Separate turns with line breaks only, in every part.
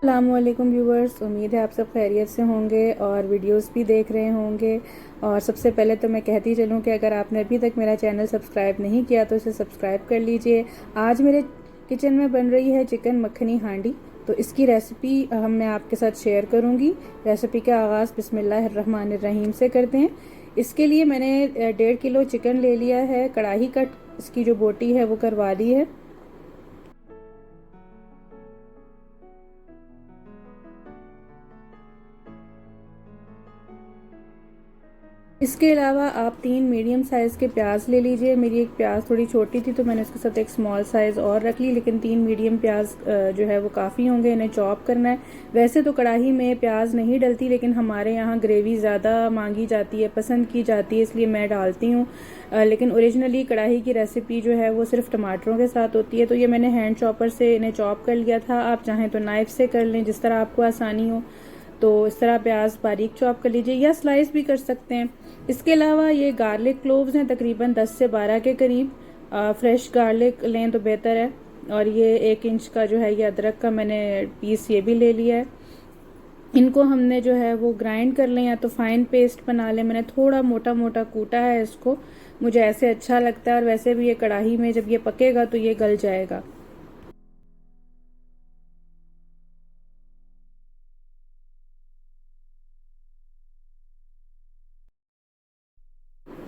अस्सलामुअलैकुम व्यूवर्स, उम्मीद है आप सब खैरियत से होंगे और वीडियोस भी देख रहे होंगे। और सबसे पहले तो मैं कहती चलूँ कि अगर आपने अभी तक मेरा चैनल सब्सक्राइब नहीं किया तो इसे सब्सक्राइब कर लीजिए। आज मेरे किचन में बन रही है चिकन मखनी हांडी। तो इसकी रेसिपी मैं आपके साथ शेयर करूँगी। रेसिपी का आगाज़ बिस्मिल्लाहिर्रहमानिर्रहीम से करते हैं। इसके लिए मैंने 1.5 किलो चिकन ले लिया है। कढ़ाई कट इसकी जो बोटी है वो करवा ली है। इसके अलावा आप 3 मीडियम साइज़ के प्याज ले लीजिए। मेरी एक प्याज थोड़ी छोटी थी तो मैंने उसके साथ एक स्मॉल साइज़ और रख ली, लेकिन 3 मीडियम प्याज जो है वो काफ़ी होंगे। इन्हें चॉप करना है। वैसे तो कढ़ाई में प्याज नहीं डलती, लेकिन हमारे यहाँ ग्रेवी ज़्यादा मांगी जाती है, पसंद की जाती है, इसलिए मैं डालती हूँ। लेकिन ओरिजिनली कढ़ाई की रेसिपी जो है वो सिर्फ टमाटरों के साथ होती है। तो ये मैंने हैंड चॉपर से इन्हें चॉप कर लिया था। आप चाहें तो नाइफ से कर लें, जिस तरह आपको आसानी हो। तो इस तरह प्याज बारीक चॉप कर लीजिए या स्लाइस भी कर सकते हैं। इसके अलावा ये गार्लिक क्लोव्स हैं, तकरीबन 10 से 12 के करीब। फ्रेश गार्लिक लें तो बेहतर है। और ये 1 इंच का जो है ये अदरक का मैंने पीस ये भी ले लिया है। इनको हमने जो है वो ग्राइंड कर लें या तो फाइन पेस्ट बना लें। मैंने थोड़ा मोटा मोटा कूटा है इसको, मुझे ऐसे अच्छा लगता है। और वैसे भी ये कढ़ाई में जब ये पकेगा तो ये गल जाएगा।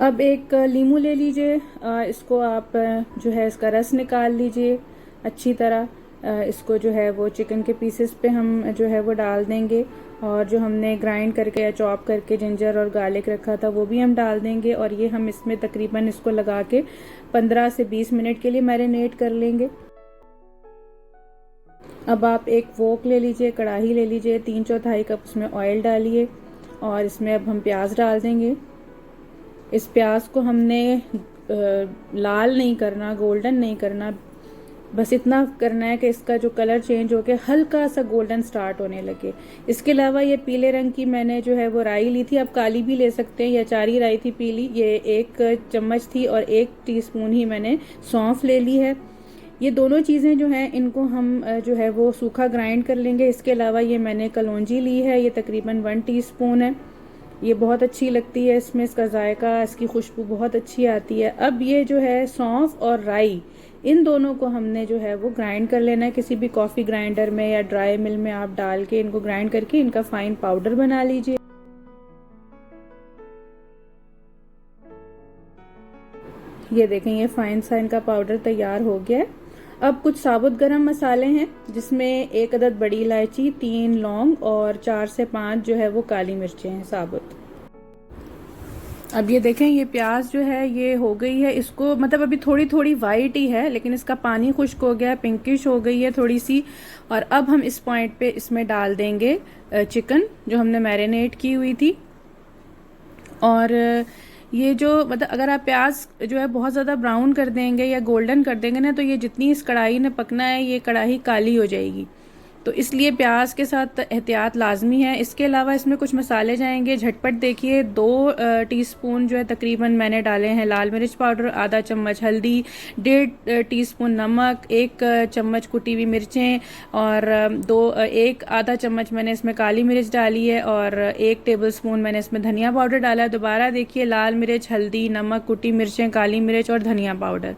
अब एक लीमू ले लीजिए। इसको आप जो है इसका रस निकाल लीजिए अच्छी तरह। इसको जो है वो चिकन के पीसेस पे हम जो है वो डाल देंगे। और जो हमने ग्राइंड करके या चॉप करके जिंजर और गार्लिक रखा था वो भी हम डाल देंगे। और ये हम इसमें तकरीबन इसको लगा के 15 से 20 मिनट के लिए मैरिनेट कर लेंगे। अब आप एक वोक ले लीजिए, कढ़ाई ले लीजिए, 3/4 कप उसमें ऑयल डालिए। और इसमें अब हम प्याज डाल देंगे। इस प्याज को हमने लाल नहीं करना, गोल्डन नहीं करना, बस इतना करना है कि इसका जो कलर चेंज होकर हल्का सा गोल्डन स्टार्ट होने लगे। इसके अलावा ये पीले रंग की मैंने जो है वो राई ली थी, आप काली भी ले सकते हैं, या चारी राई थी पीली, ये 1 चम्मच थी। और 1 टीस्पून ही मैंने सौंफ ले ली है। ये दोनों चीज़ें जो हैं इनको हम जो है वो सूखा ग्राइंड कर लेंगे। इसके अलावा ये मैंने कलौंजी ली है, ये तकरीबन 1 टीस्पून है। ये बहुत अच्छी लगती है, इसमें इसका जायका, इसकी खुशबू बहुत अच्छी आती है। अब ये जो है सौंफ और राई, इन दोनों को हमने जो है वो ग्राइंड कर लेना है। किसी भी कॉफ़ी ग्राइंडर में या ड्राई मिल में आप डाल के इनको ग्राइंड करके इनका फाइन पाउडर बना लीजिए। ये देखें, ये फाइन सा इनका पाउडर तैयार हो गया है। अब कुछ साबुत गरम मसाले हैं, जिसमें 1 अदद बड़ी इलायची, 3 लौंग और 4 से 5 जो है वो काली मिर्चें हैं साबुत। अब ये देखें, ये प्याज जो है ये हो गई है, इसको मतलब अभी थोड़ी थोड़ी वाइट ही है, लेकिन इसका पानी खुश्क हो गया, पिंकिश हो गई है थोड़ी सी। और अब हम इस पॉइंट पे इसमें डाल देंगे चिकन जो हमने मैरिनेट की हुई थी। और ये जो मतलब अगर आप प्याज जो है बहुत ज़्यादा ब्राउन कर देंगे या गोल्डन कर देंगे ना, तो ये जितनी इस कढ़ाई ने पकना है ये कढ़ाई काली हो जाएगी। तो इसलिए प्याज के साथ एहतियात लाजमी है। इसके अलावा इसमें कुछ मसाले जाएंगे झटपट। देखिए, 2 टीस्पून जो है तकरीबन मैंने डाले हैं लाल मिर्च पाउडर, आधा चम्मच हल्दी, 1.5 टीस्पून नमक, 1 चम्मच कुटी हुई मिर्चें, और एक आधा चम्मच मैंने इसमें काली मिर्च डाली है, और 1 टेबल स्पून मैंने इसमें धनिया पाउडर डाला है। दोबारा देखिए, लाल मिर्च, हल्दी, नमक, कुटी मिर्चें, काली मिर्च और धनिया पाउडर।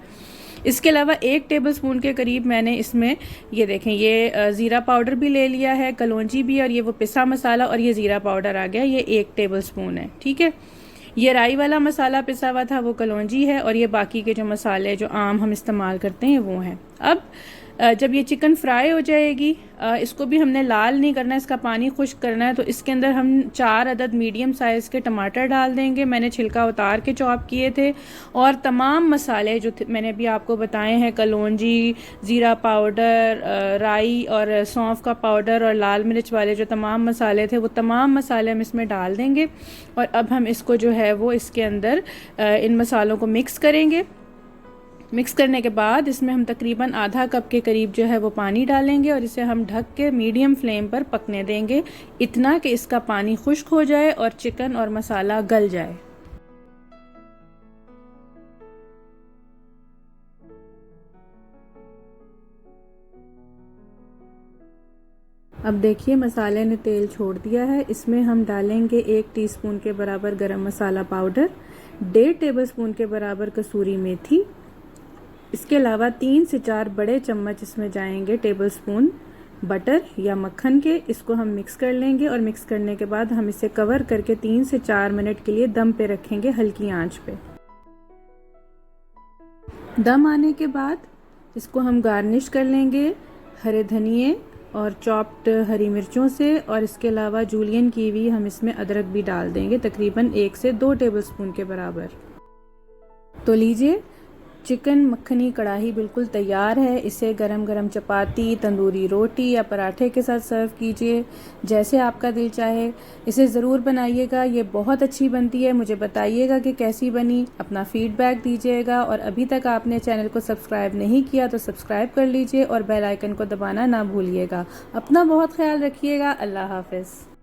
इसके अलावा 1 टेबल स्पून के करीब मैंने इसमें ये देखें, ये ज़ीरा पाउडर भी ले लिया है, कलौंजी भी, और ये वो पिसा मसाला, और ये ज़ीरा पाउडर आ गया, ये 1 टेबल स्पून है। ठीक है, ये राई वाला मसाला पिसा हुआ था वो कलौंजी है, और ये बाकी के जो मसाले जो आम हम इस्तेमाल करते हैं वो हैं। अब जब ये चिकन फ्राई हो जाएगी, इसको भी हमने लाल नहीं करना है, इसका पानी खुश्क करना है। तो इसके अंदर हम 4 अदद मीडियम साइज़ के टमाटर डाल देंगे, मैंने छिलका उतार के चॉप किए थे। और तमाम मसाले जो मैंने भी आपको बताए हैं, कलौंजी, ज़ीरा पाउडर, राई और सौंफ का पाउडर, और लाल मिर्च वाले जो तमाम मसाले थे, वो तमाम मसाले हम इसमें डाल देंगे। और अब हम इसको जो है वो इसके अंदर इन मसालों को मिक्स करेंगे। मिक्स करने के बाद इसमें हम तकरीबन आधा कप के करीब जो है वो पानी डालेंगे, और इसे हम ढक के मीडियम फ्लेम पर पकने देंगे, इतना कि इसका पानी खुश्क हो जाए और चिकन और मसाला गल जाए। अब देखिए मसाले ने तेल छोड़ दिया है। इसमें हम डालेंगे 1 टीस्पून के बराबर गरम मसाला पाउडर, 1.5 टेबलस्पून के बराबर कसूरी मेथी। इसके अलावा 3 से 4 बड़े चम्मच इसमें जाएंगे टेबलस्पून बटर या मक्खन के। इसको हम मिक्स कर लेंगे और मिक्स करने के बाद हम इसे कवर करके 3 से 4 मिनट के लिए दम पे रखेंगे, हल्की आंच पे। दम आने के बाद इसको हम गार्निश कर लेंगे हरे धनिए और चॉप्ड हरी मिर्चों से, और इसके अलावा जूलियन कीवी हम इसमें अदरक भी डाल देंगे, तकरीबन 1 से 2 टेबलस्पून के बराबर। तो लीजिए चिकन मक्खनी कढ़ाई बिल्कुल तैयार है। इसे गरम गरम चपाती, तंदूरी रोटी या पराठे के साथ सर्व कीजिए, जैसे आपका दिल चाहे। इसे ज़रूर बनाइएगा, ये बहुत अच्छी बनती है। मुझे बताइएगा कि कैसी बनी, अपना फीडबैक दीजिएगा। और अभी तक आपने चैनल को सब्सक्राइब नहीं किया तो सब्सक्राइब कर लीजिए और बेल आइकन को दबाना ना भूलिएगा। अपना बहुत ख्याल रखिएगा। अल्लाह हाफ़िज़।